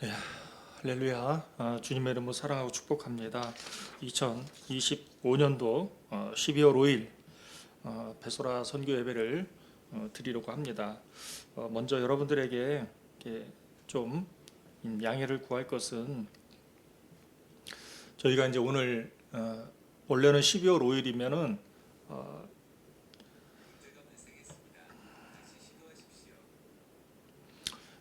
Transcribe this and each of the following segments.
예, 할렐루야. 주님의 이름으로 사랑하고 축복합니다. 2025년도 12월 5일 베소라 선교 예배를 드리려고 합니다. 먼저 여러분들에게 이렇게 좀 양해를 구할 것은, 저희가 이제 오늘 원래는 12월 5일이면은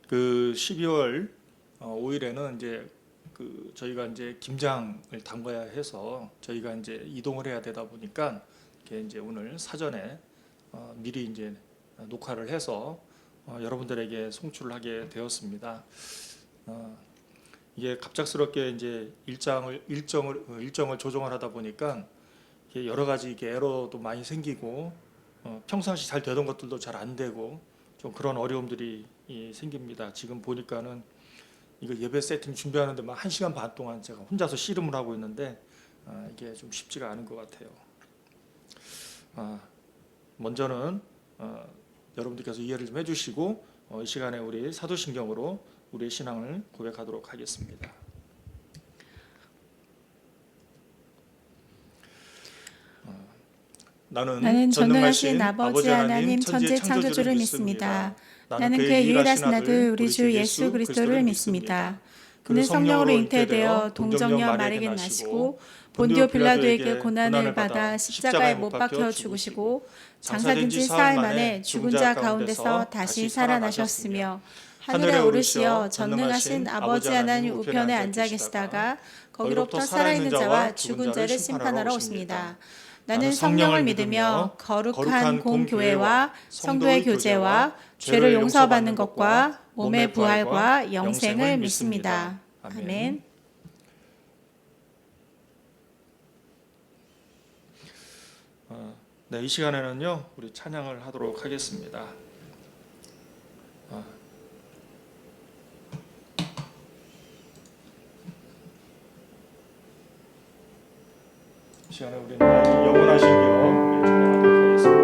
그 12월 5일에는 이제 저희가 이제 김장을 담가야 해서 저희가 이제 이동을 해야 되다 보니까 이게 이제 오늘 사전에 미리 이제 녹화를 해서 여러분들에게 송출을 하게 되었습니다. 이게 갑작스럽게 이제 일정을 조정을 하다 보니까 이게 여러 가지 이게 에러도 많이 생기고 평상시 잘 되던 것들도 잘 안 되고 좀 그런 어려움들이 생깁니다. 지금 보니까는 이거 예배 세팅 준비하는데 막 1시간 반 동안 제가 혼자서 씨름을 하고 있는데 이게 좀 쉽지가 않은 것 같아요. 먼저는 여러분들께서 이해를 좀 해주시고 이 시간에 우리 사도신경으로 우리의 신앙을 고백하도록 하겠습니다. 나는 전능하신 아버지 하나님 천지 창조주를 믿습니다. 나는 그의 유일하신 아들 우리 주 예수 그리스도를 믿습니다. 그는 성령으로 잉태되어 동정녀 마리아에게 나시고 본디오 빌라도에게 고난을 받아 십자가에 못 박혀 죽으시고 장사된 지 사흘 만에 죽은 자 가운데서 다시 살아나셨으며 하늘에 오르시어 전능하신 아버지 하나님 우편에 앉아 계시다가 거기로부터 살아있는 자와 죽은 자를 심판하러 오십니다. 나는 성령을 믿으며 거룩한 공교회와 성도의 교제와 죄를 용서받는 것과 몸의 부활과 영생을 믿습니다. 아멘. 네, 이 시간에는요 우리 찬양을 하도록 하겠습니다. 이 시간에 우리는 영원하신 경 찬양하도록 하겠습니다.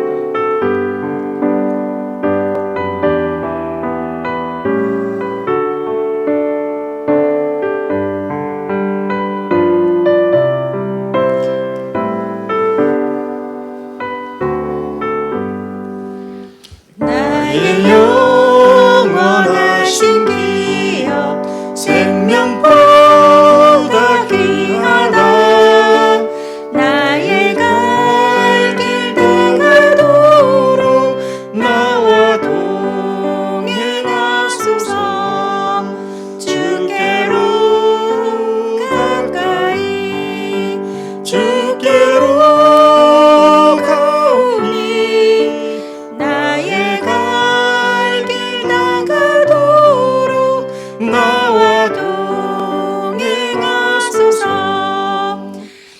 나의 영원하신 기업 생명보다 귀하다. 나의 갈 길 다가도록 나와 동행하소서. 주께로 가까이 주께로 가오니 나의 갈 길 다가도록 나와 동행하소서.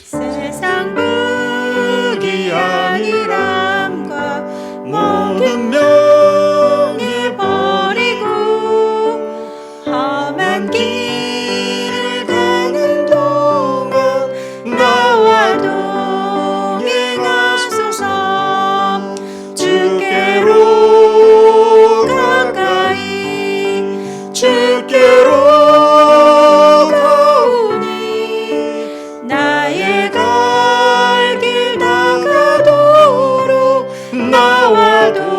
세상 부귀 아니람과 모든 명예 버리고 험한 길을 가는 동안 나와 동행하소서. 주께로 가까이 주께로 가오니 나의 갈 길 다가도록 나와 동행하소서.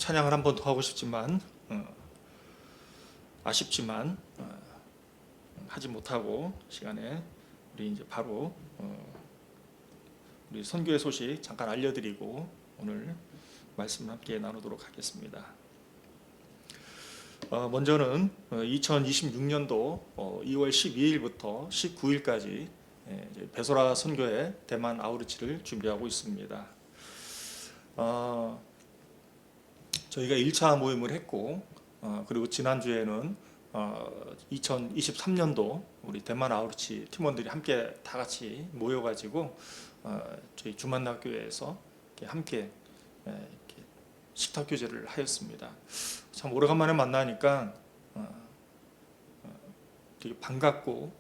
찬양을 한 번 더 하고 싶지만 아쉽지만 하지 못하고 시간에 우리 이제 바로 우리 선교의 소식 잠깐 알려드리고 오늘 말씀 함께 나누도록 하겠습니다. 먼저는 2026년도 2월 12일부터 19일까지 베소라 선교회 대만 아우르치를 준비하고 있습니다. 저희가 1차 모임을 했고 그리고 지난주에는 2023년도 우리 대만 아우르치 팀원들이 함께 다 같이 모여가지고 저희 주만나교회에서 함께 이렇게 식탁 교제를 하였습니다. 참 오래간만에 만나니까 되게 반갑고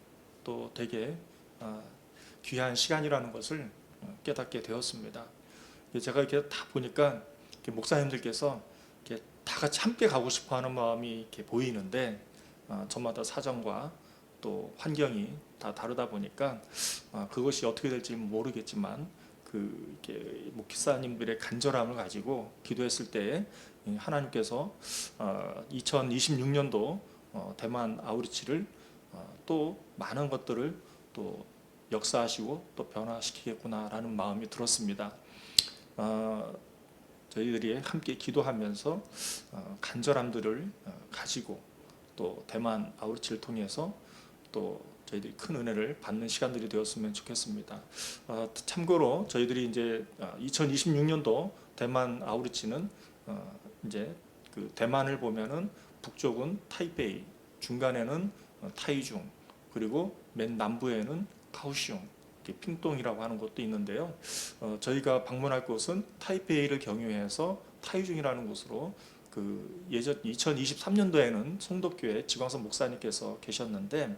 또 되게 귀한 시간이라는 것을 깨닫게 되었습니다. 제가 이렇게 다 보니까 이렇게 목사님들께서 이렇게 다 같이 함께 가고 싶어하는 마음이 이렇게 보이는데 저마다 사정과 또 환경이 다 다르다 보니까 그것이 어떻게 될지 모르겠지만 이렇게 목사님들의 간절함을 가지고 기도했을 때에 하나님께서 2026년도 대만 아우리치를 또 많은 것들을 또 역사하시고 또 변화시키겠구나라는 마음이 들었습니다. 저희들이 함께 기도하면서 간절함들을 가지고 또 대만 아우리치를 통해서 또 저희들이 큰 은혜를 받는 시간들이 되었으면 좋겠습니다. 참고로 저희들이 이제 2026년도 대만 아우리치는 이제 그 대만을 보면은 북쪽은 타이베이, 중간에는 타이중, 그리고 맨 남부에는 카오슝, 핑동이라고 하는 곳도 있는데요. 저희가 방문할 곳은 타이베이를 경유해서 타이중이라는 곳으로 예전 2023년도에는 송덕교회 지광선 목사님께서 계셨는데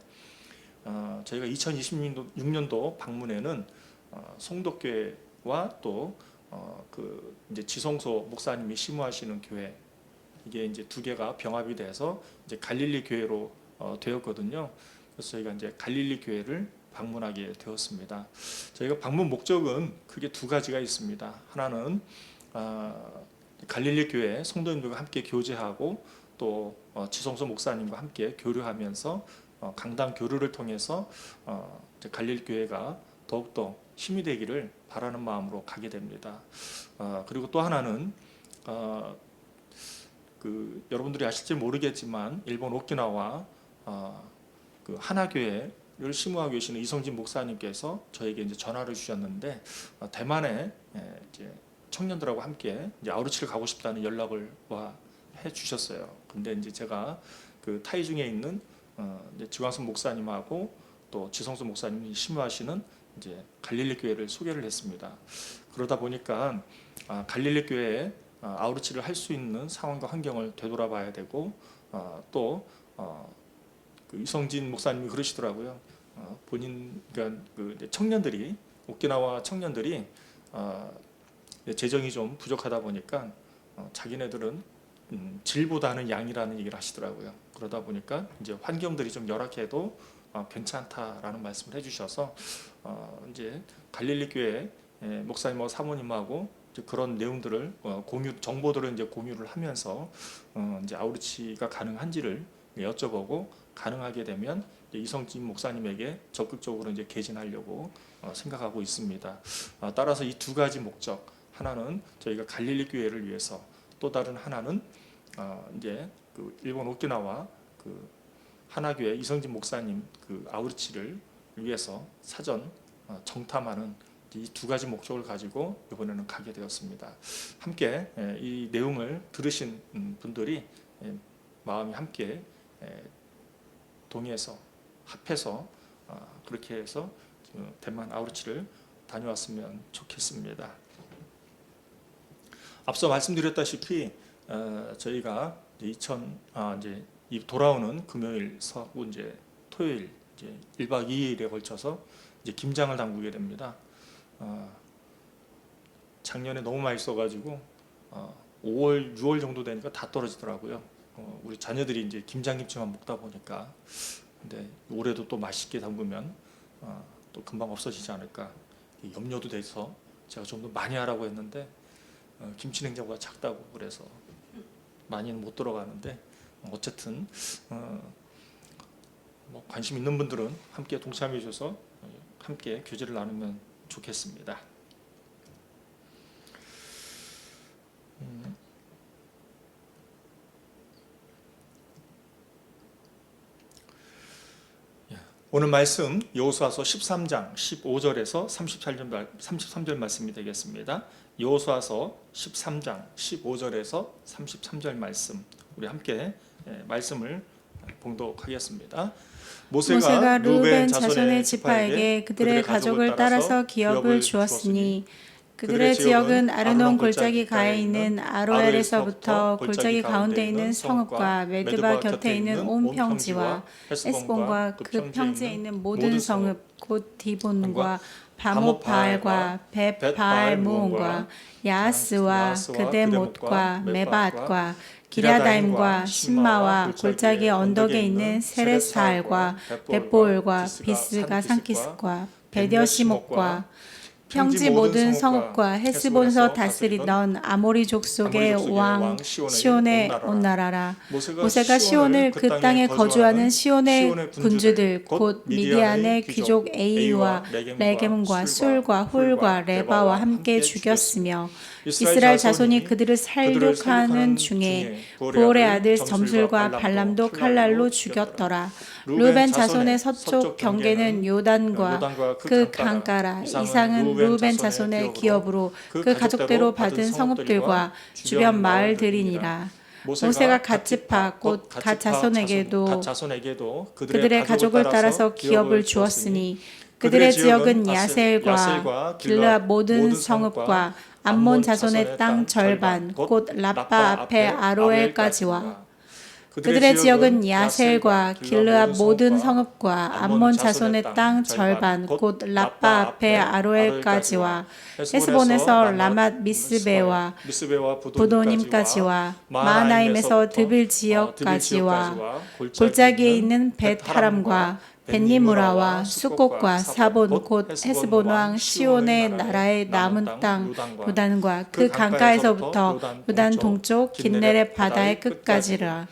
저희가 2026년도 방문에는 송덕교회와 또 이제 지성소 목사님이 심우하시는 교회 이게 이제 두 개가 병합이 돼서 이제 갈릴리 교회로 되었거든요. 그래서 저희가 이제 갈릴리 교회를 방문하게 되었습니다. 저희가 방문 목적은 크게 두 가지가 있습니다. 하나는 갈릴리 교회 성도님들과 함께 교제하고 또 지성소 목사님과 함께 교류하면서 강단 교류를 통해서 갈릴리 교회가 더욱더 힘이 되기를 바라는 마음으로 가게 됩니다. 그리고 또 하나는 여러분들이 아실지 모르겠지만 일본 오키나와 하나교회를 심우하고 계시는 이성진 목사님께서 저에게 이제 전화를 주셨는데 대만에 이제 청년들하고 함께 이제 아우르치를 가고 싶다는 연락을 해 주셨어요. 근데 이제 제가 타이중에 있는 이제 지광선 목사님하고 또 지성수 목사님이 심우하시는 이제 갈릴리 교회를 소개를 했습니다. 그러다 보니까 갈릴리 교회에 아우르치를 할 수 있는 상황과 환경을 되돌아봐야 되고 또 이성진 목사님이 그러시더라고요. 그러니까 청년들이 오키나와 청년들이 재정이 좀 부족하다 보니까 자기네들은 질보다는 양이라는 얘기를 하시더라고요. 그러다 보니까 이제 환경들이 좀 열악해도 괜찮다라는 말씀을 해주셔서 이제 갈릴리 교회 목사님하고 사모님하고 그런 내용들을 정보들을 이제 공유를 하면서 이제 아우르치가 가능한지를 여쭤보고 가능하게 되면 이성진 목사님에게 적극적으로 이제 개진하려고 생각하고 있습니다. 따라서 이 두 가지 목적, 하나는 저희가 갈릴리 교회를 위해서, 또 다른 하나는 이제 일본 오키나와 하나교회 이성진 목사님 아우르치를 위해서 사전 정탐하는 이 두 가지 목적을 가지고 이번에는 가게 되었습니다. 함께 이 내용을 들으신 분들이 마음이 함께 동의해서 합해서 그렇게 해서 대만 아우르치를 다녀왔으면 좋겠습니다. 앞서 말씀드렸다시피 저희가 이제 돌아오는 금요일, 서하고 이제 토요일 이제 1박 2일에 걸쳐서 이제 김장을 담그게 됩니다. 작년에 너무 많이 써가지고 5월, 6월 정도 되니까 다 떨어지더라고요. 우리 자녀들이 이제 김장김치만 먹다 보니까 근데 올해도 또 맛있게 담그면 또 금방 없어지지 않을까 염려도 돼서 제가 좀 더 많이 하라고 했는데 김치 냉장고가 작다고 그래서 많이는 못 들어가는데 어쨌든 뭐 관심 있는 분들은 함께 동참해 주셔서 함께 교제를 나누면 좋겠습니다. 오늘 말씀 여호수아서 13장 15절에서 33절 말씀이 되겠습니다. 여호수아서 13장 15절에서 33절 말씀, 우리 함께 말씀을 봉독하겠습니다. 모세가 르우벤 자손의 지파에게 그들의 가족을 따라서 기업을 주었으니 그들의 지역은 아르논 골짜기 가에 있는 아로엘에서부터 골짜기 가운데 있는 성읍과 메드바 곁에 있는 온 평지와 에스본과 그 평지에 있는 모든 성읍 곧 디본과 바못 바알과 벳 바알 무온과 야하스와 그데못과 메바앗과 기랴다임과 신마와 골짜기 언덕에 있는 세레스하알과 벳보올과 비스가 산키스과 베뎌시목과 평지 모든 성읍과 헤스본서 다스리던 아모리 족속의 왕 시온의 온 나라라. 모세가 시온을 그 땅에 거주하는 시온의 군주들 곧 미디안의 귀족 에이와 레겜과 술과 훌과 레바와 함께 죽였으며 이스라엘 자손이 그들을 살육하는 중에 부올의 아들 점술과 발람도 칼날로 죽였더라. 르우벤 자손의 서쪽 경계는 요단과 그 강가라. 이상은 르우벤 자손의 기업으로 그 가족대로 받은 성읍들과 주변 마을들이니라. 모세가 갓지파 곧 갓 자손에게도 그들의 가족을 따라서 기업을 주었으니 그들의 지역은 야셀과 길르앗 모든 성읍과 암몬 자손의 땅 절반 곧 라빠 앞에 아로엘까지와 그들의 지역은 야셀과 길르앗 모든 성읍과 암몬 자손의 땅 절반 곧 라빠 앞에 아로엘까지와 헤스본에서 라맛 미스베와 부도님까지와 마하나임에서 드빌 지역까지와 골짜기에 있는 벳하람과 벳니무라와 수꽃과 사본 곧 헤스본 왕 시온의 나라의 남은 땅 요단과 그 강가에서부터 요단 동쪽 긴네렛 바다의 끝까지라.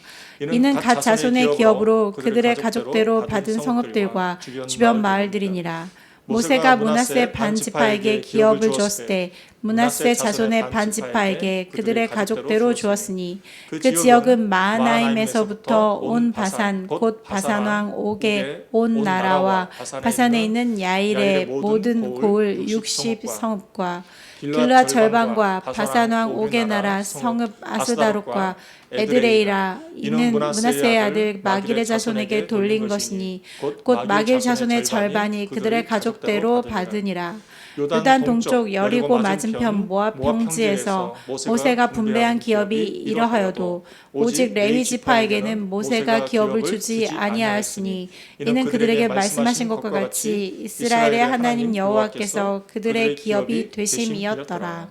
이는 갓 자손의 기업으로 그들의 가족대로 받은 성읍들과 주변 마을들이니라. 모세가 므낫세 반 지파에게 기업을 주었을 때 므낫세 자손의 반 지파에게 그들의 가족대로 주었으니 그 지역은 마하나임에서부터 온 바산 곧 바산 왕 옥의 온 나라와 바산에 있는 야일의 모든 고을 60 성읍과 길르앗 절반과 바산 왕 옥의 나라 성읍 아스다롯과 에드레이라. 이는 므낫세의 아들 마길의 자손에게 돌린 것이니 곧 마길 자손의 절반이 그들의 가족대로 받으니라. 요단 동쪽 여리고 맞은편 모압 평지에서 모세가 분배한 기업이 이러하여도 오직 레위 지파에게는 모세가 기업을 주지 아니하였으니 이는 그들에게 말씀하신 것과 같이 이스라엘의 하나님 여호와께서 그들의 기업이 되심이었더라.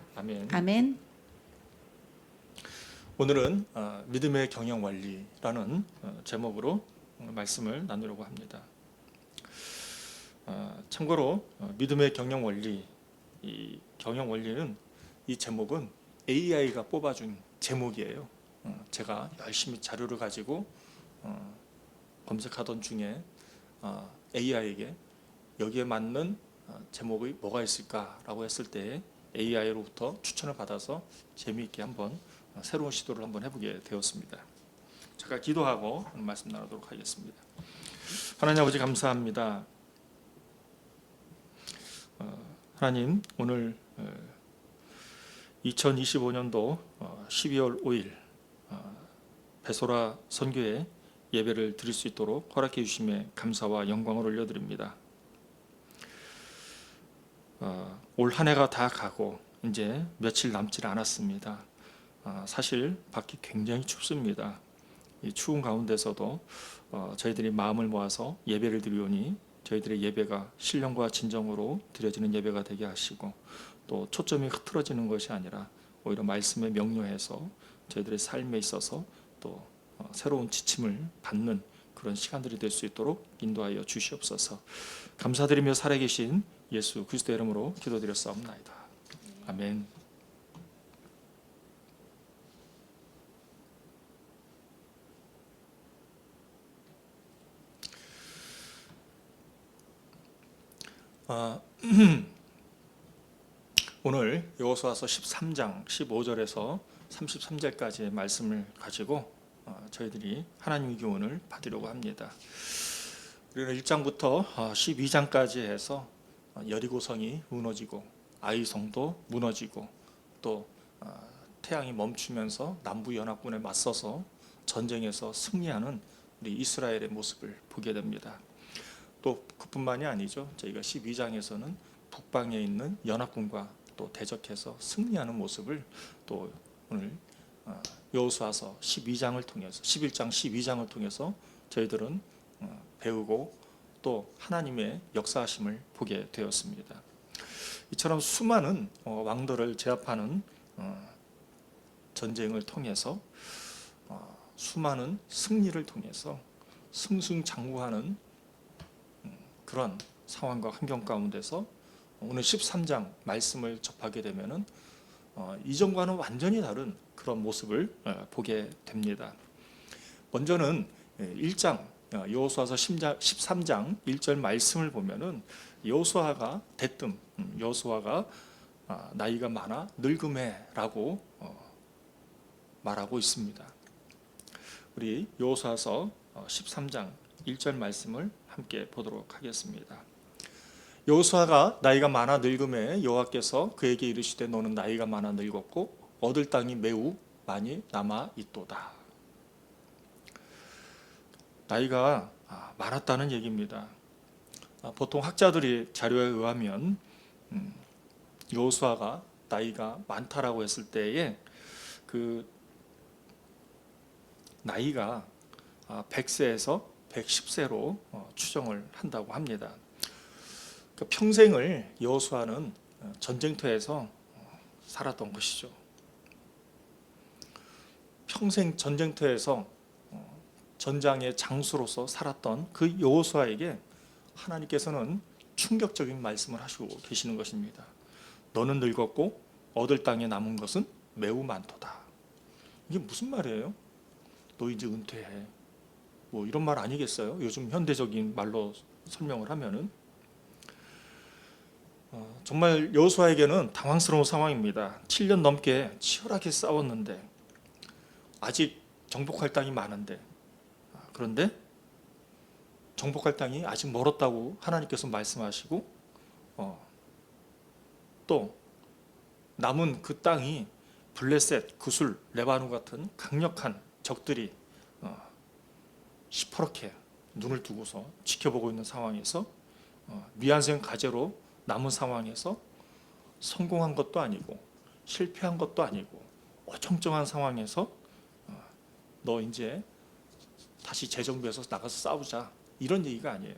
아멘. 오늘은 믿음의 경영 원리라는 제목으로 말씀을 나누려고 합니다. 참고로 믿음의 경영 원리, 이 경영 원리는 이 제목은 AI가 뽑아준 제목이에요. 제가 열심히 자료를 가지고 검색하던 중에 AI에게 여기에 맞는 제목이 뭐가 있을까라고 했을 때 AI로부터 추천을 받아서 재미있게 한번 새로운 시도를 한번 해보게 되었습니다. 제가 기도하고 말씀 나누도록 하겠습니다. 하나님 아버지 감사합니다. 하나님, 오늘 2025년도 12월 5일 베소라 선교회 예배를 드릴 수 있도록 허락해 주심에 감사와 영광을 올려드립니다. 올 한 해가 다 가고 이제 며칠 남지 않았습니다. 사실 밖이 굉장히 춥습니다. 이 추운 가운데서도 저희들이 마음을 모아서 예배를 드리오니 저희들의 예배가 신령과 진정으로 드려지는 예배가 되게 하시고 또 초점이 흐트러지는 것이 아니라 오히려 말씀에 명료해서 저희들의 삶에 있어서 또 새로운 지침을 받는 그런 시간들이 될 수 있도록 인도하여 주시옵소서. 감사드리며 살아계신 예수 그리스도의 이름으로 기도드렸사옵나이다. 아멘. 아, 오늘 여호수아서 13장 15절에서 33절까지의 말씀을 가지고 저희들이 하나님의 교훈을 받으려고 합니다. 우리는 1장부터 12장까지 해서 여리고성이 무너지고 아이성도 무너지고 또 태양이 멈추면서 남부 연합군에 맞서서 전쟁에서 승리하는 우리 이스라엘의 모습을 보게 됩니다. 또 그뿐만이 아니죠. 저희가 12장에서는 북방에 있는 연합군과 또 대적해서 승리하는 모습을 또 오늘 여호수아서 12장을 통해서 11장 12장을 통해서 저희들은 배우고 또 하나님의 역사하심을 보게 되었습니다. 이처럼 수많은 왕들을 제압하는 전쟁을 통해서 수많은 승리를 통해서 승승장구하는 그런 상황과 환경 가운데서 오늘 13장 말씀을 접하게 되면은 이전과는 완전히 다른 그런 모습을 보게 됩니다. 먼저는 1장 여호수아서 13장 1절 말씀을 보면은 여호수아가 대뜸 여호수아가 나이가 많아 늙음에라고 말하고 있습니다. 우리 여호수아서 13장 1절 말씀을 함께 보도록 하겠습니다. 여호수아가 나이가 많아 늙음에 여호와께서 그에게 이르시되 너는 나이가 많아 늙었고 얻을 땅이 매우 많이 남아 있도다. 나이가 많았다는 얘기입니다. 보통 학자들이 자료에 의하면 여호수아가 나이가 많다라고 했을 때에 그 나이가 100세에서 110세로 추정을 한다고 합니다. 평생을 여호수아는 전쟁터에서 살았던 것이죠. 평생 전쟁터에서 전장의 장수로서 살았던 그 여호수아에게 하나님께서는 충격적인 말씀을 하시고 계시는 것입니다. 너는 늙었고 얻을 땅에 남은 것은 매우 많도다. 이게 무슨 말이에요? 너 이제 은퇴해. 뭐 이런 말 아니겠어요? 요즘 현대적인 말로 설명을 하면은 정말 여호수아에게는 당황스러운 상황입니다. 7년 넘게 치열하게 싸웠는데 아직 정복할 땅이 많은데 그런데 정복할 땅이 아직 멀었다고 하나님께서 말씀하시고 또 남은 그 땅이 블레셋, 구술, 레바논 같은 강력한 적들이 시퍼렇게 눈을 두고서 지켜보고 있는 상황에서 미완성 과제로 남은 상황에서 성공한 것도 아니고 실패한 것도 아니고 어청청한 상황에서 너 이제 다시 재정비해서 나가서 싸우자 이런 얘기가 아니에요.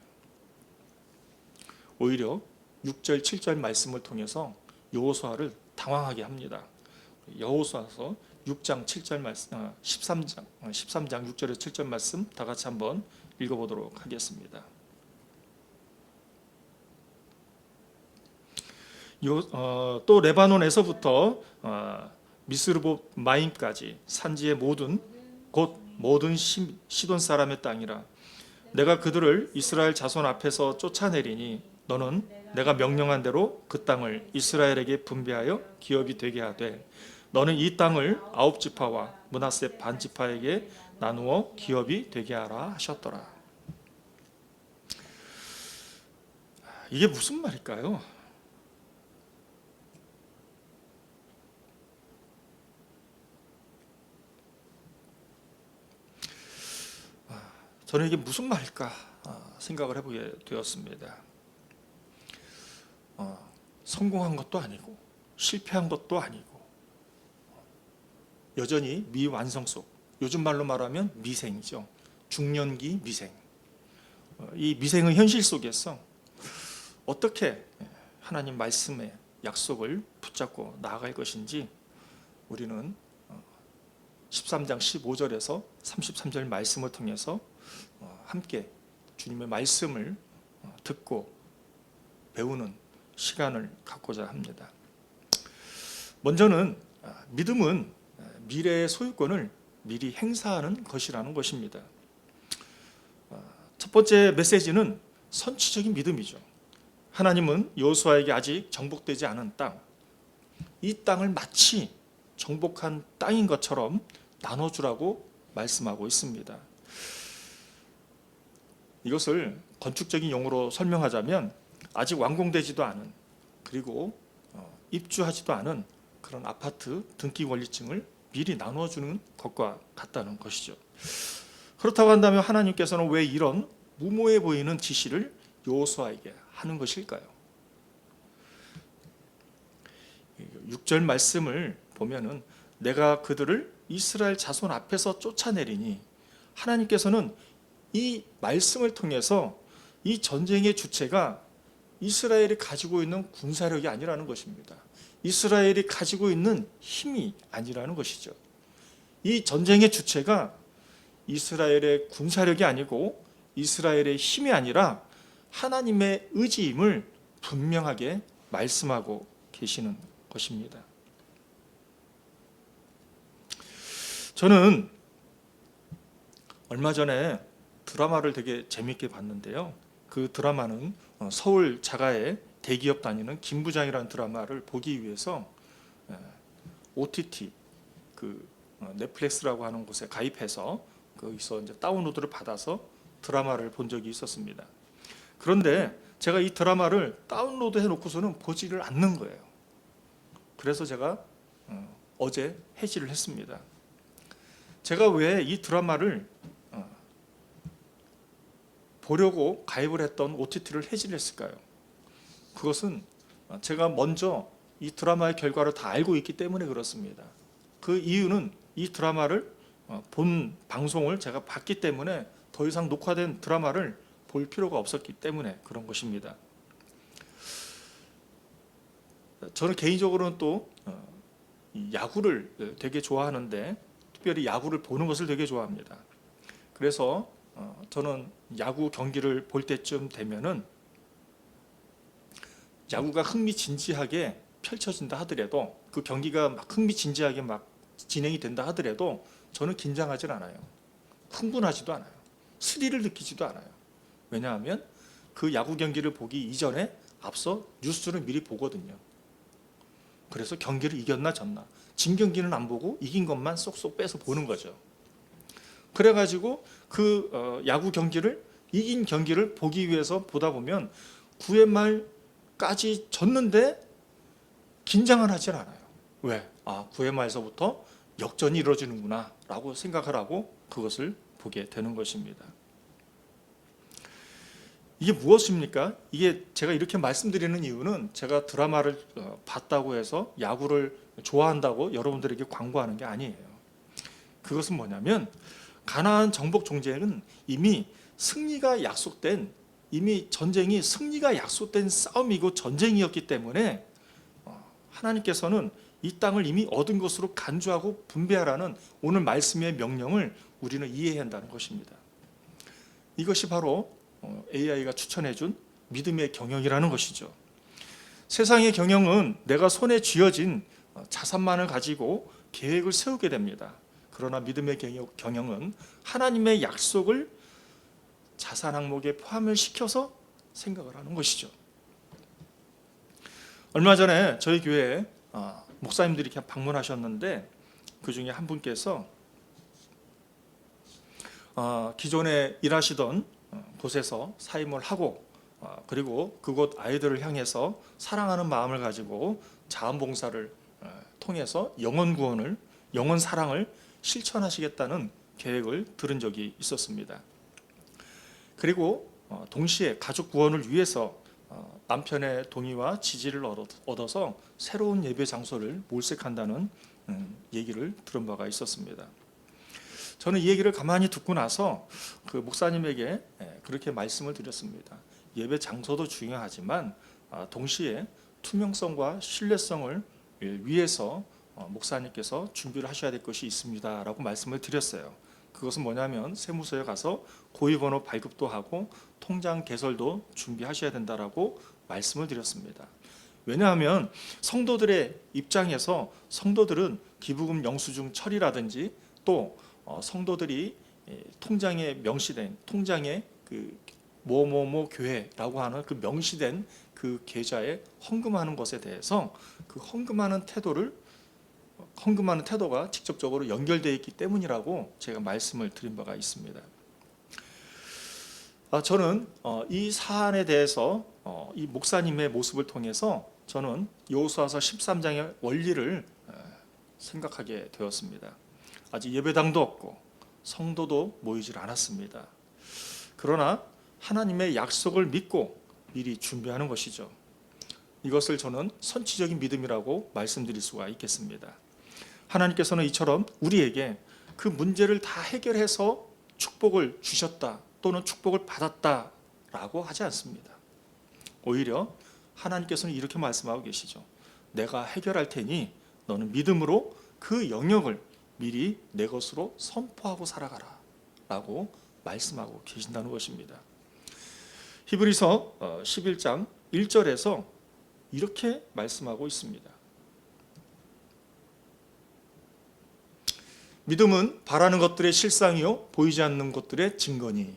오히려 6절 7절 말씀을 통해서 여호수아를 당황하게 합니다. 여호수아서 6장 7절 말씀 13장 6절에서 7절 말씀 다 같이 한번 읽어보도록 하겠습니다. 또 레바논에서부터 미스르봇 마임까지 산지의 모든 시돈 사람의 땅이라. 내가 그들을 이스라엘 자손 앞에서 쫓아내리니 너는 내가 명령한 대로 그 땅을 이스라엘에게 분배하여 기업이 되게 하되 너는 이 땅을 9지파와 므낫세 반지파에게 나누어 기업이 되게 하라 하셨더라. 이게 무슨 말일까요? 저는 이게 무슨 말일까 생각을 해보게 되었습니다. 성공한 것도 아니고 실패한 것도 아니고 여전히 미완성 속, 요즘 말로 말하면 미생이죠. 중년기 미생. 이 미생의 현실 속에서 어떻게 하나님 말씀의 약속을 붙잡고 나아갈 것인지 우리는 13장 15절에서 33절 말씀을 통해서 함께 주님의 말씀을 듣고 배우는 시간을 갖고자 합니다. 먼저는 믿음은 미래의 소유권을 미리 행사하는 것이라는 것입니다. 첫 번째 메시지는 선취적인 믿음이죠. 하나님은 여호수아에게 아직 정복되지 않은 땅, 이 땅을 마치 정복한 땅인 것처럼 나눠주라고 말씀하고 있습니다. 이것을 건축적인 용어로 설명하자면 아직 완공되지도 않은, 그리고 입주하지도 않은 그런 아파트 등기 권리증을 미리 나눠주는 것과 같다는 것이죠. 그렇다고 한다면 하나님께서는 왜 이런 무모해 보이는 지시를 여호수아에게 하는 것일까요? 6절 말씀을 보면은 내가 그들을 이스라엘 자손 앞에서 쫓아내리니, 하나님께서는 이 말씀을 통해서 이 전쟁의 주체가 이스라엘이 가지고 있는 군사력이 아니라는 것입니다. 이스라엘이 가지고 있는 힘이 아니라는 것이죠. 이 전쟁의 주체가 이스라엘의 군사력이 아니고 이스라엘의 힘이 아니라 하나님의 의지임을 분명하게 말씀하고 계시는 것입니다. 저는 얼마 전에 드라마를 되게 재밌게 봤는데요. 그 드라마는 서울 자가의 대기업 다니는 김 부장이라는 드라마를 보기 위해서 OTT 넷플릭스라고 하는 곳에 가입해서 거기서 이제 다운로드를 받아서 드라마를 본 적이 있었습니다. 그런데 제가 이 드라마를 다운로드 해놓고서는 보지를 않는 거예요. 그래서 제가 어제 해지를 했습니다. 제가 왜 이 드라마를 보려고 가입을 했던 OTT를 해지를 했을까요? 그것은 제가 먼저 이 드라마의 결과를 다 알고 있기 때문에 그렇습니다. 그 이유는 이 드라마를 본 방송을 제가 봤기 때문에 더 이상 녹화된 드라마를 볼 필요가 없었기 때문에 그런 것입니다. 저는 개인적으로는 또 야구를 되게 좋아하는데, 특별히 야구를 보는 것을 되게 좋아합니다. 그래서 저는 야구 경기를 볼 때쯤 되면은 야구가 흥미진진하게 펼쳐진다 하더라도, 그 경기가 막 흥미진진하게 막 진행이 된다 하더라도 저는 긴장하지 않아요. 흥분하지도 않아요. 스릴을 느끼지도 않아요. 왜냐하면 그 야구 경기를 보기 이전에 앞서 뉴스를 미리 보거든요. 그래서 경기를 이겼나 졌나, 진 경기는 안 보고 이긴 것만 쏙쏙 빼서 보는 거죠. 그래가지고 그 야구 경기를, 이긴 경기를 보기 위해서 보다 보면 9회 말까지 졌는데 긴장을 하질 않아요. 왜? 9회 말서부터 역전이 이루어지는구나 라고 생각을 하고 그것을 보게 되는 것입니다. 이게 무엇입니까? 이게 제가 이렇게 말씀드리는 이유는 제가 드라마를 봤다고 해서 야구를 좋아한다고 여러분들에게 광고하는 게 아니에요. 그것은 뭐냐면, 가나안 정복 전쟁은 이미 승리가 약속된, 이미 전쟁이 승리가 약속된 싸움이고 전쟁이었기 때문에 하나님께서는 이 땅을 이미 얻은 것으로 간주하고 분배하라는 오늘 말씀의 명령을 우리는 이해해야 한다는 것입니다. 이것이 바로 AI가 추천해준 믿음의 경영이라는 것이죠. 세상의 경영은 내가 손에 쥐어진 자산만을 가지고 계획을 세우게 됩니다. 그러나 믿음의 경영은 하나님의 약속을 자산 항목에 포함을 시켜서 생각을 하는 것이죠. 얼마 전에 저희 교회에 목사님들이 이렇게 방문하셨는데, 그 중에 한 분께서 기존에 일하시던 곳에서 사임을 하고, 그리고 그곳 아이들을 향해서 사랑하는 마음을 가지고 자원봉사를 통해서 영혼 구원을, 영혼 사랑을 실천하시겠다는 계획을 들은 적이 있었습니다. 그리고 동시에 가족 구원을 위해서 남편의 동의와 지지를 얻어서 새로운 예배 장소를 몰색한다는 얘기를 들은 바가 있었습니다. 저는 이 얘기를 가만히 듣고 나서 그 목사님에게 그렇게 말씀을 드렸습니다. 예배 장소도 중요하지만 동시에 투명성과 신뢰성을 위해서 목사님께서 준비를 하셔야 될 것이 있습니다 라고 말씀을 드렸어요. 그것은 뭐냐면 세무서에 가서 고유번호 발급도 하고 통장 개설도 준비하셔야 된다라고 말씀을 드렸습니다. 왜냐하면 성도들의 입장에서 성도들은 기부금 영수증 처리라든지 또 성도들이 통장에 명시된, 통장에 그 뭐뭐뭐 교회라고 하는 그 명시된 그 계좌에 헌금하는 것에 대해서 그 헌금하는 태도가 직접적으로 연결되어 있기 때문이라고 제가 말씀을 드린 바가 있습니다. 저는 이 사안에 대해서 이 목사님의 모습을 통해서 저는 여호수아서 13장의 원리를 생각하게 되었습니다. 아직 예배당도 없고 성도도 모이질 않았습니다. 그러나 하나님의 약속을 믿고 미리 준비하는 것이죠. 이것을 저는 선취적인 믿음이라고 말씀드릴 수가 있겠습니다. 하나님께서는 이처럼 우리에게 그 문제를 다 해결해서 축복을 주셨다 또는 축복을 받았다라고 하지 않습니다. 오히려 하나님께서는 이렇게 말씀하고 계시죠. 내가 해결할 테니 너는 믿음으로 그 영역을 미리 내 것으로 선포하고 살아가라 라고 말씀하고 계신다는 것입니다. 히브리서 11장 1절에서 이렇게 말씀하고 있습니다. 믿음은 바라는 것들의 실상이요 보이지 않는 것들의 증거니.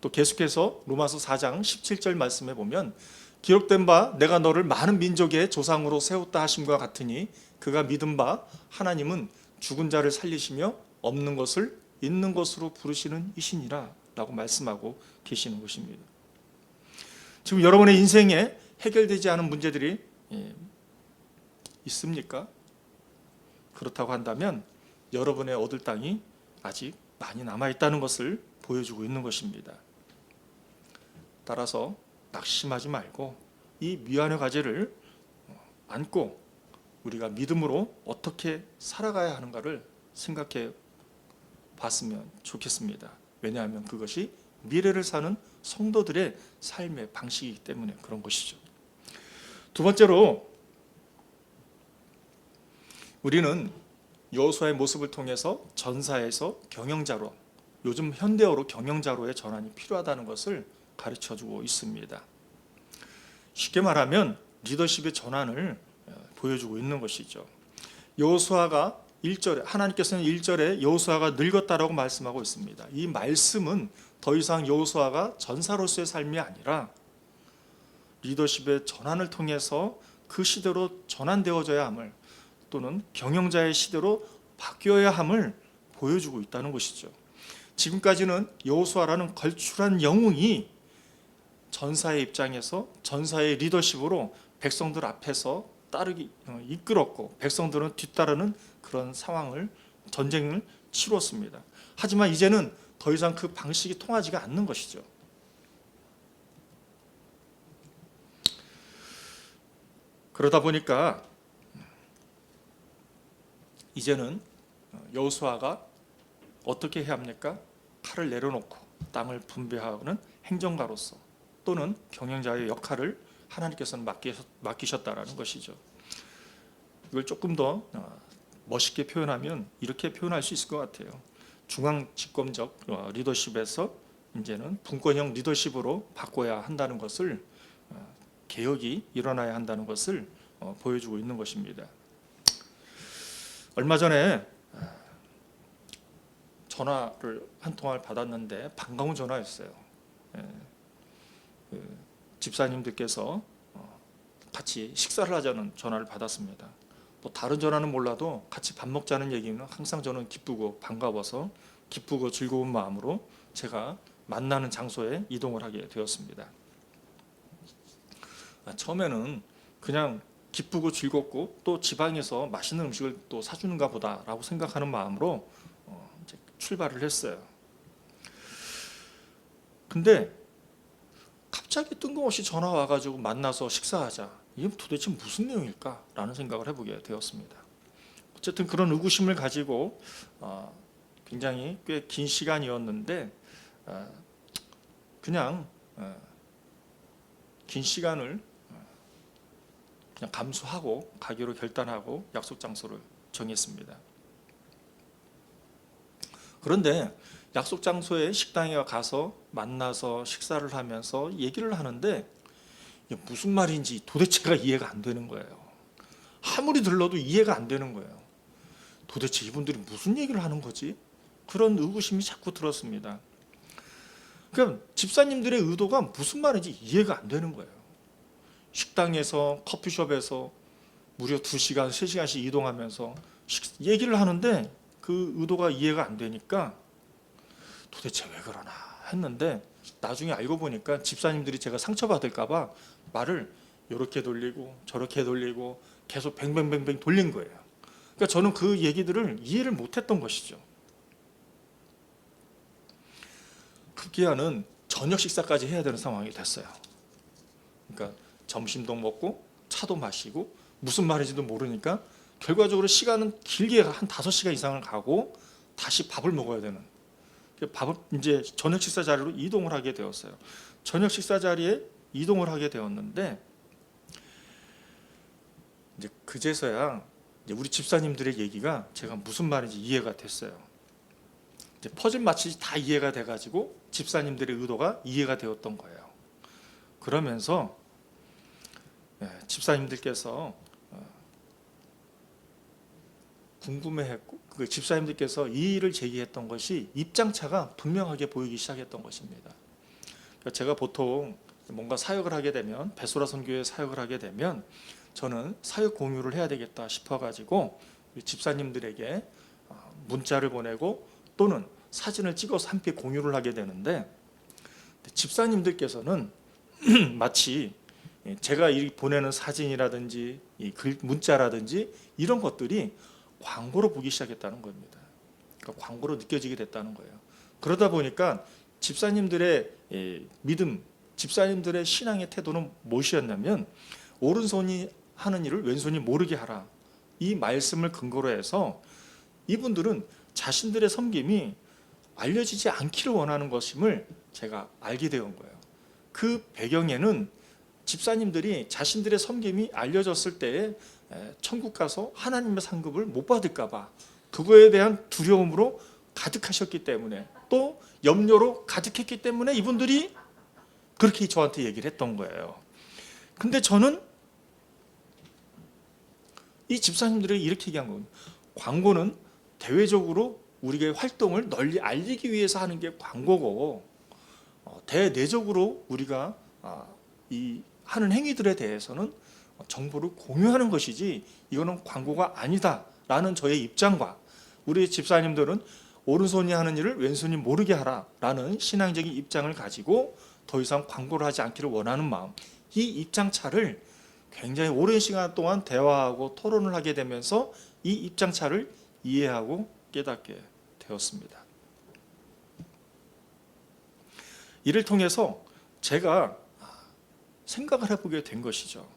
또 계속해서 로마서 4장 17절 말씀에 보면 기록된 바 내가 너를 많은 민족의 조상으로 세웠다 하심과 같으니 그가 믿은 바 하나님은 죽은 자를 살리시며 없는 것을 있는 것으로 부르시는 이시니라 라고 말씀하고 계시는 것입니다. 지금 여러분의 인생에 해결되지 않은 문제들이 있습니까? 그렇다고 한다면 여러분의 얻을 땅이 아직 많이 남아있다는 것을 보여주고 있는 것입니다. 따라서 낙심하지 말고 이 미완의 과제를 안고 우리가 믿음으로 어떻게 살아가야 하는가를 생각해 봤으면 좋겠습니다. 왜냐하면 그것이 미래를 사는 성도들의 삶의 방식이기 때문에 그런 것이죠. 두 번째로 우리는 여호수아의 모습을 통해서 전사에서 경영자로, 요즘 현대어로 경영자로의 전환이 필요하다는 것을 가르쳐주고 있습니다. 쉽게 말하면 리더십의 전환을 보여주고 있는 것이죠. 여호수아가 1절에 하나님께서는 1절에 여호수아가 늙었다라고 말씀하고 있습니다. 이 말씀은 더 이상 여호수아가 전사로서의 삶이 아니라 리더십의 전환을 통해서 그 시대로 전환되어져야 함을, 또는 경영자의 시대로 바뀌어야 함을 보여주고 있다는 것이죠. 지금까지는 여호수아라는 걸출한 영웅이 전사의 입장에서 전사의 리더십으로 백성들 앞에서 이끌었고 백성들은 뒤따르는 그런 상황을, 전쟁을 치루었습니다. 하지만 이제는 더 이상 그 방식이 통하지가 않는 것이죠. 그러다 보니까 이제는 여호수아가 어떻게 해야 합니까? 칼을 내려놓고 땅을 분배하는 행정가로서 또는 경영자의 역할을 하나님께서는 맡기셨다라는 것이죠. 이걸 조금 더 멋있게 표현하면 이렇게 표현할 수 있을 것 같아요. 중앙 집권적 리더십에서 이제는 분권형 리더십으로 바꿔야 한다는 것을, 개혁이 일어나야 한다는 것을 보여주고 있는 것입니다. 얼마 전에 전화를 한 통화를 받았는데 반가운 전화였어요. 집사님들께서 같이 식사를 하자는 전화를 받았습니다. 뭐 다른 전화는 몰라도 같이 밥 먹자는 얘기는 항상 저는 기쁘고 반가워서 기쁘고 즐거운 마음으로 제가 만나는 장소에 이동을 하게 되었습니다. 처음에는 그냥 기쁘고 즐겁고 또 지방에서 맛있는 음식을 또 사주는가 보다라고 생각하는 마음으로 이제 출발을 했어요. 근데 갑자기 뜬금없이 전화 와가지고 만나서 식사하자. 이게 도대체 무슨 내용일까라는 생각을 해보게 되었습니다. 어쨌든 그런 의구심을 가지고 굉장히 꽤 긴 시간이었는데 그냥 긴 시간을 그냥 감수하고 가기로 결단하고 약속 장소를 정했습니다. 그런데 약속 장소에 식당에 가서 만나서 식사를 하면서 얘기를 하는데 무슨 말인지 도대체가 이해가 안 되는 거예요. 아무리 들러도 이해가 안 되는 거예요. 도대체 이분들이 무슨 얘기를 하는 거지? 그런 의구심이 자꾸 들었습니다. 그럼 집사님들의 의도가 무슨 말인지 이해가 안 되는 거예요. 식당에서 커피숍에서 무려 2시간, 3시간씩 이동하면서 얘기를 하는데 그 의도가 이해가 안 되니까 도대체 왜 그러나 했는데 나중에 알고 보니까 집사님들이 제가 상처받을까 봐 말을 이렇게 돌리고 저렇게 돌리고 계속 뱅뱅뱅뱅 돌린 거예요. 그러니까 저는 그 얘기들을 이해를 못했던 것이죠. 급기야는 저녁 식사까지 해야 되는 상황이 됐어요. 그러니까 점심도 먹고 차도 마시고 무슨 말인지도 모르니까 결과적으로 시간은 길게 한 5시간 이상을 가고 다시 밥을 먹어야 되는, 밥을 이제 저녁 식사 자리로 이동을 하게 되었어요. 저녁 식사 자리에 이동을 하게 되었는데 이제 그제서야 이제 우리 집사님들의 얘기가 제가 무슨 말인지 이해가 됐어요. 이제 퍼즐 마치 다 이해가 돼가지고 집사님들의 의도가 이해가 되었던 거예요. 그러면서 집사님들께서 궁금해했고 그 집사님들께서 이 일을 제기했던 것이 입장차가 분명하게 보이기 시작했던 것입니다. 그러니까 제가 보통 뭔가 사역을 하게 되면, 베소라 선교회 사역을 하게 되면 저는 사역 공유를 해야 되겠다 싶어가지고 집사님들에게 문자를 보내고 또는 사진을 찍어서 함께 공유를 하게 되는데 집사님들께서는 마치 제가 보내는 사진이라든지 이 문자라든지 이런 것들이 광고로 보기 시작했다는 겁니다. 그러니까 광고로 느껴지게 됐다는 거예요. 그러다 보니까 집사님들의 믿음, 집사님들의 신앙의 태도는 무엇이었냐면 오른손이 하는 일을 왼손이 모르게 하라. 이 말씀을 근거로 해서 이분들은 자신들의 섬김이 알려지지 않기를 원하는 것임을 제가 알게 되온 거예요. 그 배경에는 집사님들이 자신들의 섬김이 알려졌을 때에 천국 가서 하나님의 상급을 못 받을까 봐 그거에 대한 두려움으로 가득하셨기 때문에 또 염려로 가득했기 때문에 이분들이 그렇게 저한테 얘기를 했던 거예요. 근데 저는 이 집사님들이 이렇게 얘기한 겁니다. 광고는 대외적으로 우리의 활동을 널리 알리기 위해서 하는 게 광고고 대내적으로 우리가 이 하는 행위들에 대해서는 정보를 공유하는 것이지 이거는 광고가 아니다라는 저의 입장과 우리 집사님들은 오른손이 하는 일을 왼손이 모르게 하라라는 신앙적인 입장을 가지고 더 이상 광고를 하지 않기를 원하는 마음, 이 입장차를 굉장히 오랜 시간 동안 대화하고 토론을 하게 되면서 이 입장차를 이해하고 깨닫게 되었습니다. 이를 통해서 제가 생각을 해보게 된 것이죠.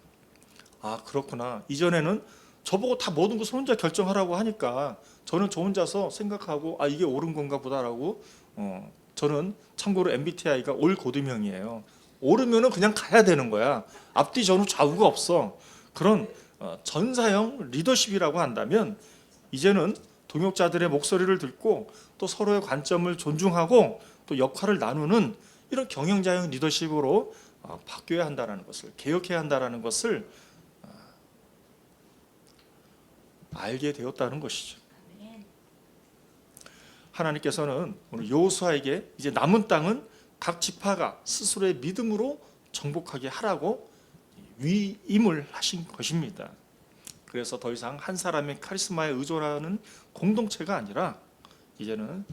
아, 그렇구나. 이전에는 저보고 다 모든 것을 혼자 결정하라고 하니까 저는 저 혼자서 생각하고 이게 옳은 건가 보다라고 저는 참고로 MBTI가 올 고듬형이에요. 오르면은 그냥 가야 되는 거야. 앞뒤 전후 좌우가 없어. 그런 전사형 리더십이라고 한다면 이제는 동역자들의 목소리를 듣고 또 서로의 관점을 존중하고 또 역할을 나누는 이런 경영자형 리더십으로 바뀌어야 한다는 것을, 개혁해야 한다는 것을 알게 되었다는 것이죠. 하나님께서는 오늘 여호수아에게 이제 남은 땅은 각 지파가 스스로의 믿음으로 정복하게 하라고 위임을 하신 것입니다. 그래서 더 이상 한 사람의 카리스마에 의존하는 공동체가 아니라 이제는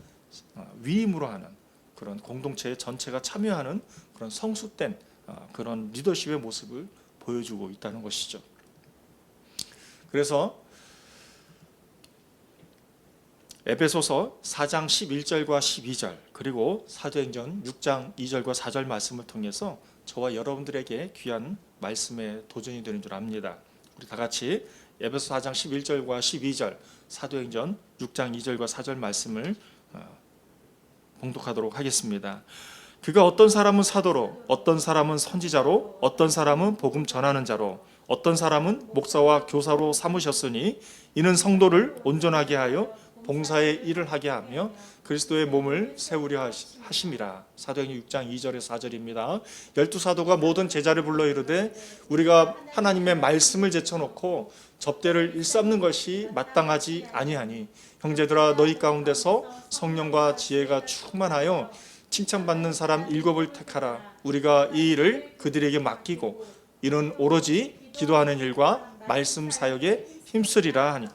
위임으로 하는 그런 공동체 전체가 참여하는 그런 성숙된 그런 리더십의 모습을 보여주고 있다는 것이죠. 그래서 에베소서 4장 11절과 12절 그리고 사도행전 6장 2절과 4절 말씀을 통해서 저와 여러분들에게 귀한 말씀의 도전이 되는 줄 압니다. 우리 다 같이 에베소 4장 11절과 12절 사도행전 6장 2절과 4절 말씀을 봉독하도록 하겠습니다. 그가 어떤 사람은 사도로, 어떤 사람은 선지자로, 어떤 사람은 복음 전하는 자로, 어떤 사람은 목사와 교사로 삼으셨으니 이는 성도를 온전하게 하여 봉사의 일을 하게 하며 그리스도의 몸을 세우려 하심이라. 사도행전 6장 2절에서 4절입니다. 12사도가 모든 제자를 불러 이르되 우리가 하나님의 말씀을 제쳐놓고 접대를 일삼는 것이 마땅하지 아니하니 형제들아 너희 가운데서 성령과 지혜가 충만하여 칭찬받는 사람 7을 택하라. 우리가 이 일을 그들에게 맡기고 이는 오로지 기도하는 일과 말씀 사역에 힘쓰리라 하니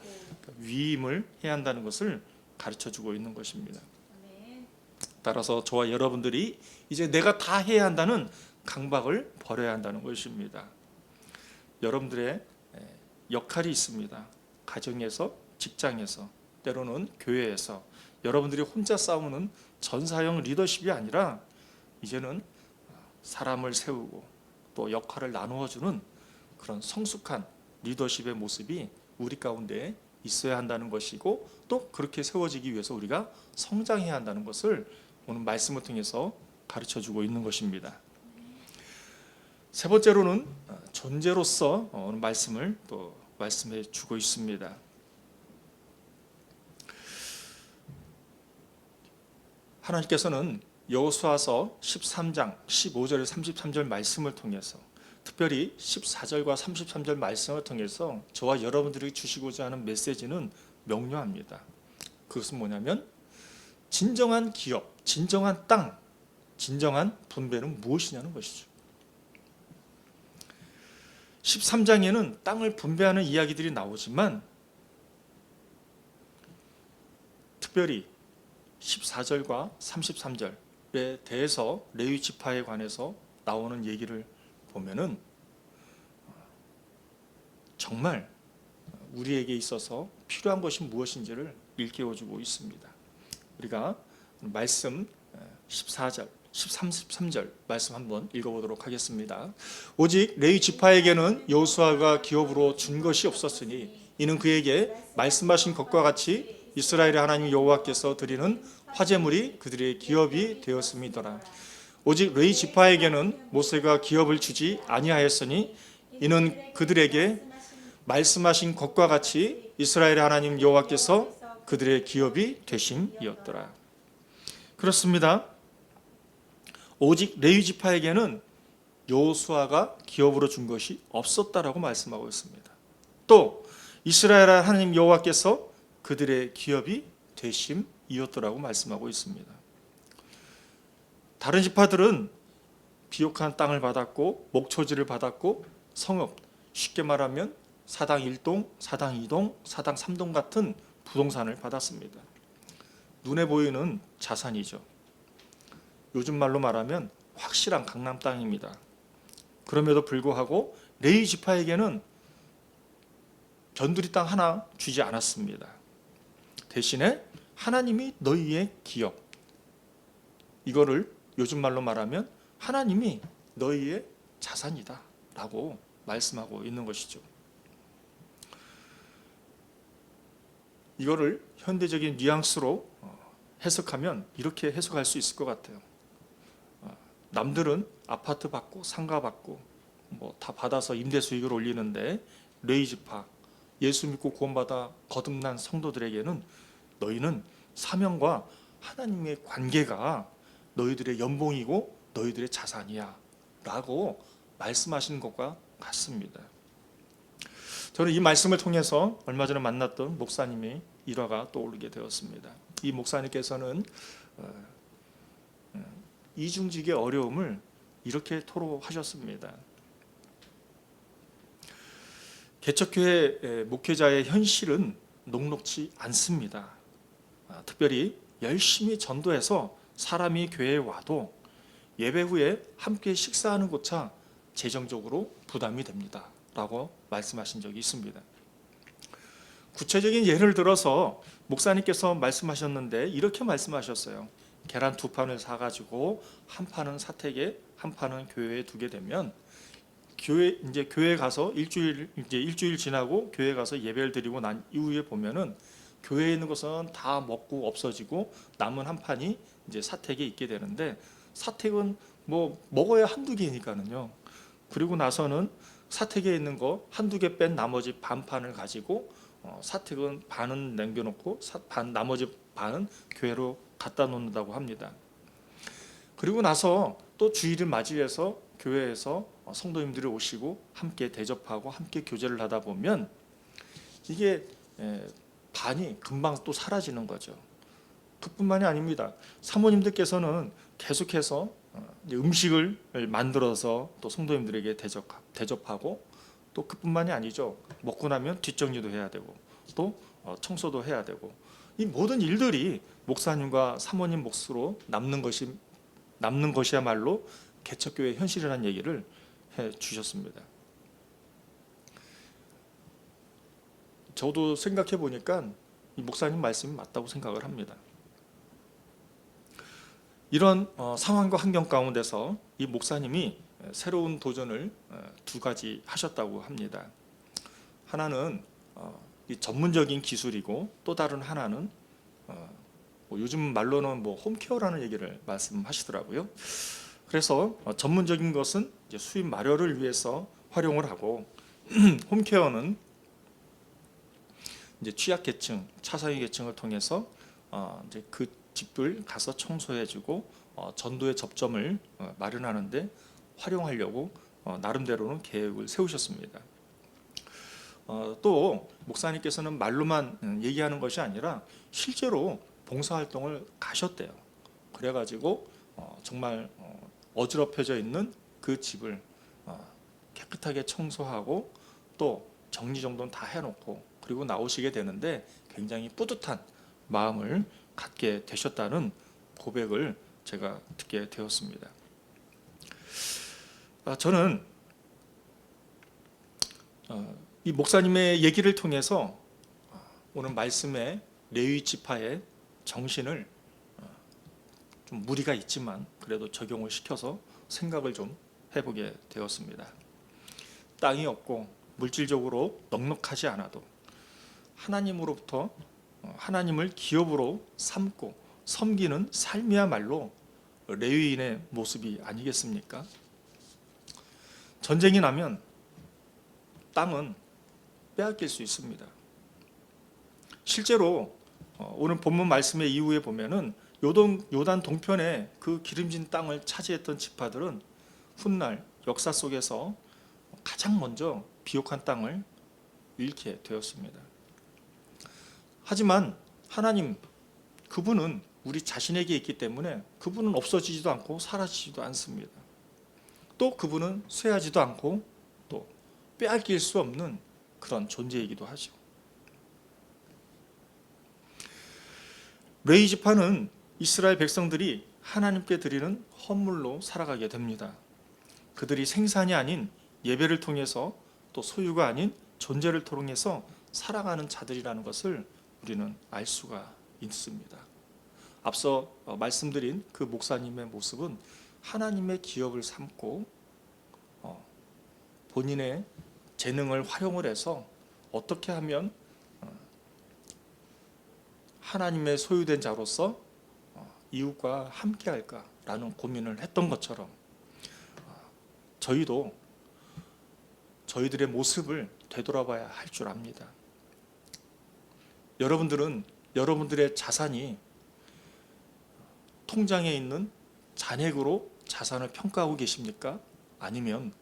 위임을 해야 한다는 것을 가르쳐주고 있는 것입니다. 따라서 저와 여러분들이 이제 내가 다 해야 한다는 강박을 버려야 한다는 것입니다. 여러분들의 역할이 있습니다. 가정에서, 직장에서, 때로는 교회에서 여러분들이 혼자 싸우는 전사형 리더십이 아니라 이제는 사람을 세우고 또 역할을 나누어주는 그런 성숙한 리더십의 모습이 우리 가운데 있어야 한다는 것이고, 또 그렇게 세워지기 위해서 우리가 성장해야 한다는 것을 오늘 말씀을 통해서 가르쳐주고 있는 것입니다. 세 번째로는 존재로서 오늘 말씀을 또 말씀해 주고 있습니다. 하나님께서는 여호수아서 13장 15절 33절 말씀을 통해서, 특별히 14절과 33절 말씀을 통해서 저와 여러분들이 주시고자 하는 메시지는 명료합니다. 그것은 뭐냐면 진정한 기업, 진정한 땅, 진정한 분배는 무엇이냐는 것이죠. 13장에는 땅을 분배하는 이야기들이 나오지만 특별히 14절과 33절에 대해서 레위 지파에 관해서 나오는 얘기를 보면은 정말 우리에게 있어서 필요한 것이 무엇인지를 일깨워주고 있습니다. 우리가 말씀 14절, 13절 말씀 한번 읽어보도록 하겠습니다. 오직 레위 지파에게는 여호수아가 기업으로 준 것이 없었으니 이는 그에게 말씀하신 것과 같이 이스라엘의 하나님 여호와께서 드리는 화제물이 그들의 기업이 되었음이더라. 오직 레위 지파에게는 모세가 기업을 주지 아니하였으니 이는 그들에게 말씀하신 것과 같이 이스라엘의 하나님 여호와께서 그들의 기업이 되심이었더라. 그렇습니다. 오직 레위 지파에게는 여호수아가 기업으로 준 것이 없었다라고 말씀하고 있습니다. 또 이스라엘 하나님 여호와께서 그들의 기업이 되심이었더라고 말씀하고 있습니다. 다른 지파들은 비옥한 땅을 받았고 목초지를 받았고 성읍, 쉽게 말하면 사당 1동, 사당 2동, 사당 3동 같은 부동산을 받았습니다. 눈에 보이는 자산이죠. 요즘 말로 말하면 확실한 강남 땅입니다. 그럼에도 불구하고 레위 지파에게는 변두리 땅 하나 주지 않았습니다. 대신에 하나님이 너희의 기업, 이거를 요즘 말로 말하면 하나님이 너희의 자산이다 라고 말씀하고 있는 것이죠. 이거를 현대적인 뉘앙스로 해석하면 이렇게 해석할 수 있을 것 같아요. 남들은 아파트 받고 상가 받고 뭐 다 받아서 임대 수익을 올리는데 레위 지파, 예수 믿고 구원받아 거듭난 성도들에게는 너희는 사명과 하나님의 관계가 너희들의 연봉이고 너희들의 자산이야 라고 말씀하시는 것과 같습니다. 저는 이 말씀을 통해서 얼마 전에 만났던 목사님의 일화가 떠오르게 되었습니다. 이 목사님께서는 이중직의 어려움을 이렇게 토로하셨습니다. 개척교회 목회자의 현실은 녹록지 않습니다. 특별히 열심히 전도해서 사람이 교회에 와도 예배 후에 함께 식사하는 것차 재정적으로 부담이 됩니다 라고 말씀하신 적이 있습니다. 구체적인 예를 들어서 목사님께서 말씀하셨는데 이렇게 말씀하셨어요. 계란 2판을 사가지고 한 판은 사택에 한 판은 교회에 두게 되면 교회 가서 일주일 지나고 교회 가서 예배를 드리고 난 이후에 보면은 교회에 있는 것은 다 먹고 없어지고 남은 한 판이 이제 사택에 있게 되는데, 사택은 뭐 먹어야 한두 개니까는요. 그리고 나서는 사택에 있는 거 한두 개 뺀 나머지 반판을 가지고 사택은 반은 남겨놓고 나머지 반은 교회로 갖다 놓는다고 합니다. 그리고 나서 또 주일을 맞이해서 교회에서 성도님들이 오시고 함께 대접하고 함께 교제를 하다 보면 이게 반이 금방 또 사라지는 거죠. 그뿐만이 아닙니다. 사모님들께서는 계속해서 이제 음식을 만들어서 또 성도님들에게 대접하고 또 그뿐만이 아니죠. 먹고 나면 뒷정리도 해야 되고 또 청소도 해야 되고 이 모든 일들이 목사님과 사모님 몫으로 남는 것이야말로 개척교회 현실이라는 얘기를 해 주셨습니다. 저도 생각해 보니까 이 목사님 말씀이 맞다고 생각을 합니다. 이런 상황과 환경 가운데서 이 목사님이 새로운 도전을 두 가지 하셨다고 합니다. 하나는 이 전문적인 기술이고 또 다른 하나는 뭐 요즘 말로는 뭐 홈케어라는 얘기를 말씀하시더라고요. 그래서 전문적인 것은 이제 수입 마련을 위해서 활용을 하고 홈케어는 이제 취약계층, 차상위 계층을 통해서 이제 그 집들 가서 청소해주고 전도의 접점을 마련하는데 활용하려고 나름대로는 계획을 세우셨습니다. 또 목사님께서는 말로만 얘기하는 것이 아니라 실제로 봉사활동을 가셨대요. 그래가지고 정말 어지럽혀져 있는 그 집을 깨끗하게 청소하고 또 정리정돈 다 해놓고 그리고 나오시게 되는데 굉장히 뿌듯한 마음을 갖게 되셨다는 고백을 제가 듣게 되었습니다. 저는 이 목사님의 얘기를 통해서 오늘 말씀의 레위 지파의 정신을 좀 무리가 있지만 그래도 적용을 시켜서 생각을 좀 해보게 되었습니다. 땅이 없고 물질적으로 넉넉하지 않아도 하나님으로부터 하나님을 기업으로 삼고 섬기는 삶이야말로 레위인의 모습이 아니겠습니까? 전쟁이 나면 땅은 빼앗길 수 있습니다. 실제로 오늘 본문 말씀의 이후에 보면은 요단 동편에 그 기름진 땅을 차지했던 지파들은 훗날 역사 속에서 가장 먼저 비옥한 땅을 잃게 되었습니다. 하지만 하나님 그분은 우리 자신에게 있기 때문에 그분은 없어지지도 않고 사라지지도 않습니다. 또 그분은 쇠하지도 않고 또 빼앗길 수 없는 그런 존재이기도 하죠. 레위 지파는 이스라엘 백성들이 하나님께 드리는 헌물로 살아가게 됩니다. 그들이 생산이 아닌 예배를 통해서 또 소유가 아닌 존재를 통해서 살아가는 자들이라는 것을 우리는 알 수가 있습니다. 앞서 말씀드린 그 목사님의 모습은 하나님의 기업을 삼고 본인의 재능을 활용을 해서 어떻게 하면 하나님의 소유된 자로서 이웃과 함께 할까라는 고민을 했던 것처럼 저희도 저희들의 모습을 되돌아봐야 할 줄 압니다. 여러분들은 여러분들의 자산이 통장에 있는 잔액으로 자산을 평가하고 계십니까? 아니면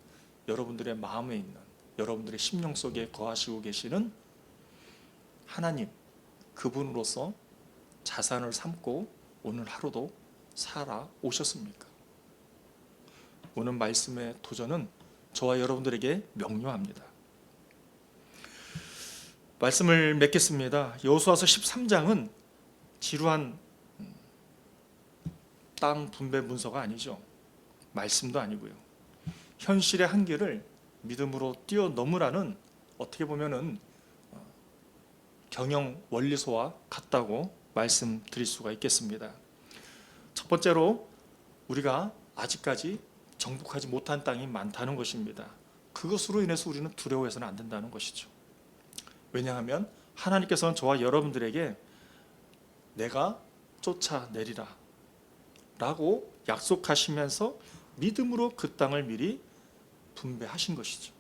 여러분들의 마음에 있는 여러분들의 심령 속에 거하시고 계시는 하나님 그분으로서 자산을 삼고 오늘 하루도 살아오셨습니까? 오늘 말씀의 도전은 저와 여러분들에게 명료합니다. 말씀을 맺겠습니다. 여호수아서 13장은 지루한 땅 분배 문서가 아니죠. 말씀도 아니고요. 현실의 한계를 믿음으로 뛰어넘으라는 어떻게 보면은 경영 원리소와 같다고 말씀드릴 수가 있겠습니다. 첫 번째로 우리가 아직까지 정복하지 못한 땅이 많다는 것입니다. 그것으로 인해서 우리는 두려워해서는 안 된다는 것이죠. 왜냐하면 하나님께서는 저와 여러분들에게 내가 쫓아내리라 라고 약속하시면서 믿음으로 그 땅을 미리 분배하신 것이죠.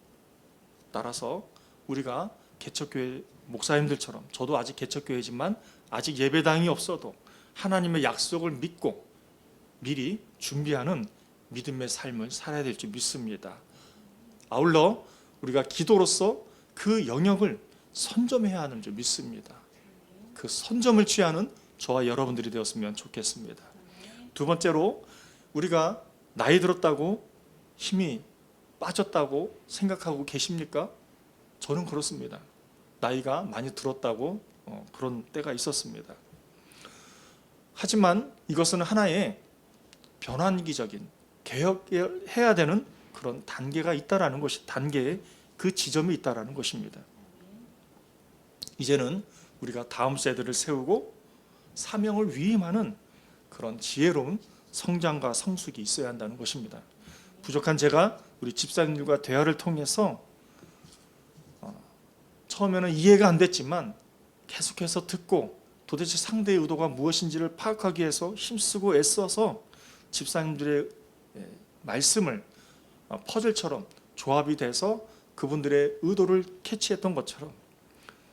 따라서 우리가 개척교회 목사님들처럼 저도 아직 개척교회지만 아직 예배당이 없어도 하나님의 약속을 믿고 미리 준비하는 믿음의 삶을 살아야 될 줄 믿습니다. 아울러 우리가 기도로서 그 영역을 선점해야 하는 줄 믿습니다. 그 선점을 취하는 저와 여러분들이 되었으면 좋겠습니다. 두 번째로 우리가 나이 들었다고 힘이 빠졌다고 생각하고 계십니까? 저는 그렇습니다. 나이가 많이 들었다고 그런 때가 있었습니다. 하지만 이것은 하나의 변환기적인 개혁해야 되는 그런 단계가 있다라는 것이, 단계의 그 지점이 있다라는 것입니다. 이제는 우리가 다음 세대를 세우고 사명을 위임하는 그런 지혜로운 성장과 성숙이 있어야 한다는 것입니다. 부족한 제가 우리 집사님들과 대화를 통해서 처음에는 이해가 안 됐지만 계속해서 듣고 도대체 상대의 의도가 무엇인지를 파악하기 위해서 힘쓰고 애써서 집사님들의 말씀을 퍼즐처럼 조합이 돼서 그분들의 의도를 캐치했던 것처럼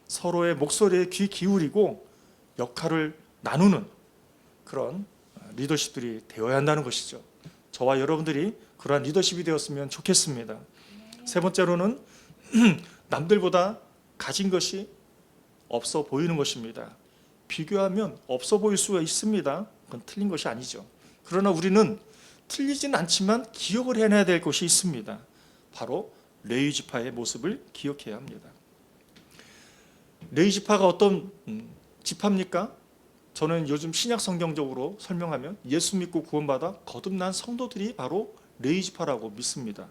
서로의 목소리에 귀 기울이고 역할을 나누는 그런 리더십들이 되어야 한다는 것이죠. 저와 여러분들이 그러한 리더십이 되었으면 좋겠습니다. 세 번째로는 남들보다 가진 것이 없어 보이는 것입니다. 비교하면 없어 보일 수가 있습니다. 그건 틀린 것이 아니죠. 그러나 우리는 틀리진 않지만 기억을 해내야 될 것이 있습니다. 바로 레위 지파의 모습을 기억해야 합니다. 레위 지파가 어떤 지파입니까? 저는 요즘 신약 성경적으로 설명하면 예수 믿고 구원받아 거듭난 성도들이 바로 레위 지파라고 믿습니다.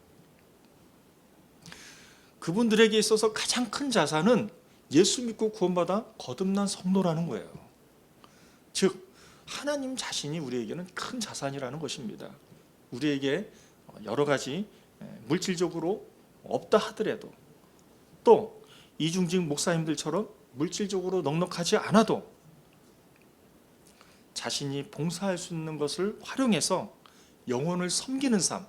그분들에게 있어서 가장 큰 자산은 예수 믿고 구원받아 거듭난 성도라는 거예요. 즉 하나님 자신이 우리에게는 큰 자산이라는 것입니다. 우리에게 여러 가지 물질적으로 없다 하더라도, 또 이중직 목사님들처럼 물질적으로 넉넉하지 않아도 자신이 봉사할 수 있는 것을 활용해서 영혼을 섬기는 삶,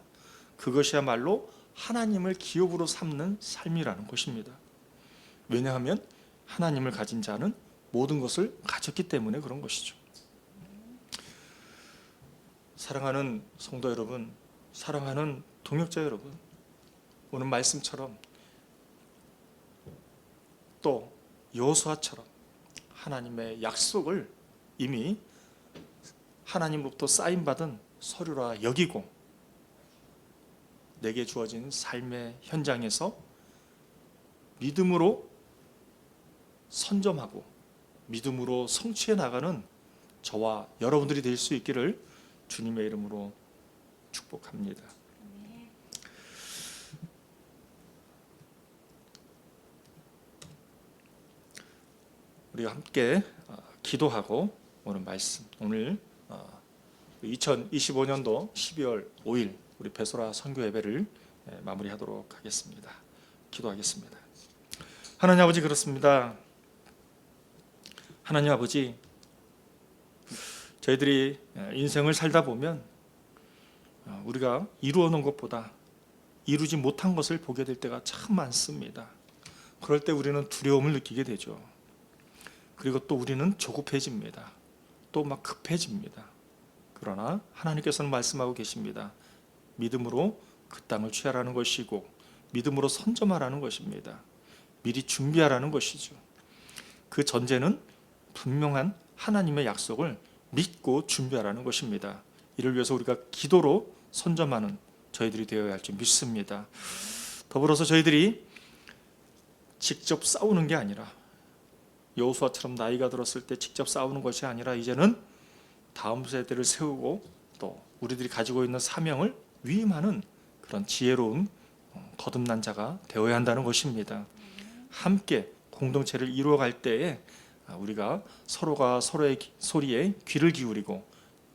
그것이야말로 하나님을 기업으로 삼는 삶이라는 것입니다. 왜냐하면 하나님을 가진 자는 모든 것을 가졌기 때문에 그런 것이죠. 사랑하는 성도 여러분, 사랑하는 동역자 여러분, 오늘 말씀처럼 또 여호수아처럼 하나님의 약속을 이미 하나님으로부터 사인받은 서류라 여기고 내게 주어진 삶의 현장에서 믿음으로 선점하고 믿음으로 성취해 나가는 저와 여러분들이 될 수 있기를 주님의 이름으로 축복합니다. 우리가 함께 기도하고 오늘 말씀, 오늘 2025년도 12월 5일 우리 베소라 선교 예배를 마무리하도록 하겠습니다. 기도하겠습니다. 하나님 아버지, 그렇습니다. 하나님 아버지, 저희들이 인생을 살다 보면 우리가 이루어 놓은 것보다 이루지 못한 것을 보게 될 때가 참 많습니다. 그럴 때 우리는 두려움을 느끼게 되죠. 그리고 또 우리는 조급해집니다. 또 막 급해집니다. 그러나 하나님께서는 말씀하고 계십니다. 믿음으로 그 땅을 취하라는 것이고 믿음으로 선점하라는 것입니다. 미리 준비하라는 것이죠. 그 전제는 분명한 하나님의 약속을 믿고 준비하라는 것입니다. 이를 위해서 우리가 기도로 선점하는 저희들이 되어야 할 줄 믿습니다. 더불어서 저희들이 직접 싸우는 게 아니라 여호수아처럼 나이가 들었을 때 직접 싸우는 것이 아니라 이제는 다음 세대를 세우고 또 우리들이 가지고 있는 사명을 위임하는 그런 지혜로운 거듭난 자가 되어야 한다는 것입니다. 함께 공동체를 이루어갈 때에 우리가 서로가 서로의 소리에 귀를 기울이고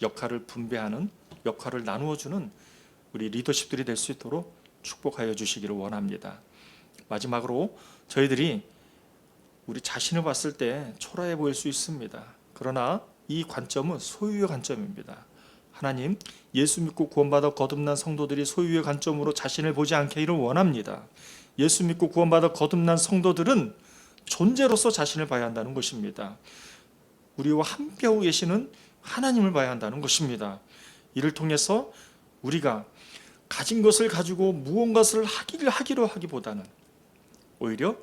역할을 분배하는, 역할을 나누어주는 우리 리더십들이 될 수 있도록 축복하여 주시기를 원합니다. 마지막으로 저희들이 우리 자신을 봤을 때 초라해 보일 수 있습니다. 그러나 이 관점은 소유의 관점입니다. 하나님, 예수 믿고 구원받아 거듭난 성도들이 소유의 관점으로 자신을 보지 않기를 원합니다. 예수 믿고 구원받아 거듭난 성도들은 존재로서 자신을 봐야 한다는 것입니다. 우리와 함께하고 계시는 하나님을 봐야 한다는 것입니다. 이를 통해서 우리가 가진 것을 가지고 무언가를 하기로 하기보다는 오히려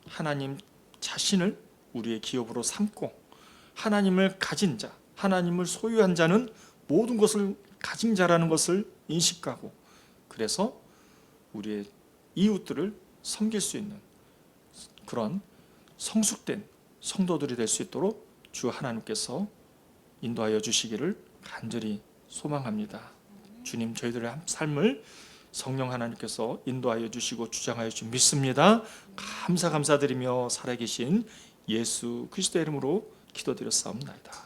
하나님 자신을 우리의 기업으로 삼고 하나님을 가진 자, 하나님을 소유한 자는 모든 것을 가진 자라는 것을 인식하고, 그래서 우리의 이웃들을 섬길 수 있는 그런 성숙된 성도들이 될 수 있도록 주 하나님께서 인도하여 주시기를 간절히 소망합니다. 주님, 저희들의 삶을 성령 하나님께서 인도하여 주시고 주장하여 주신 믿습니다. 감사드리며 살아계신 예수 그리스도의 이름으로 기도드렸사옵나이다.